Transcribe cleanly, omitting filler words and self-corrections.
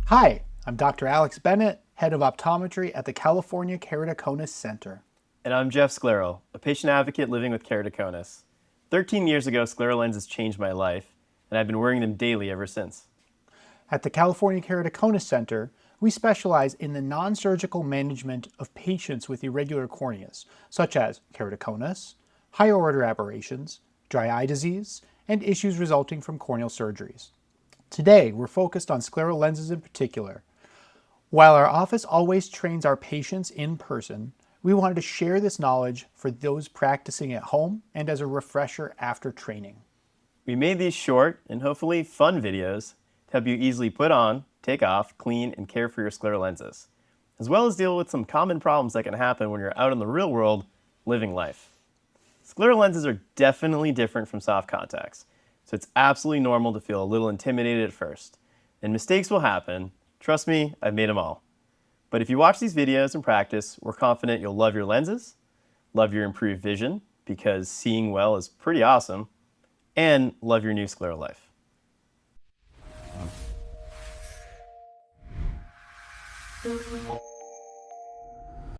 Hi, I'm Dr. Alex Bennett, head of optometry at the California Keratoconus Center. And I'm Jeff Scleral, a patient advocate living with keratoconus. 13 years ago, Scleral Lenses changed my life, and I've been wearing them daily ever since. At the California Keratoconus Center, we specialize in the non-surgical management of patients with irregular corneas, such as keratoconus, higher-order aberrations, dry eye disease, and issues resulting from corneal surgeries. Today, we're focused on scleral lenses in particular. While our office always trains our patients in person, we wanted to share this knowledge for those practicing at home and as a refresher after training. We made these short and hopefully fun videos to help you easily put on, take off, clean, and care for your scleral lenses, as well as deal with some common problems that can happen when you're out in the real world living life. Scleral lenses are definitely different from soft contacts, so it's absolutely normal to feel a little intimidated at first, and mistakes will happen. Trust me, I've made them all. But if you watch these videos and practice, we're confident you'll love your lenses, love your improved vision, because seeing well is pretty awesome, and love your new scleral life.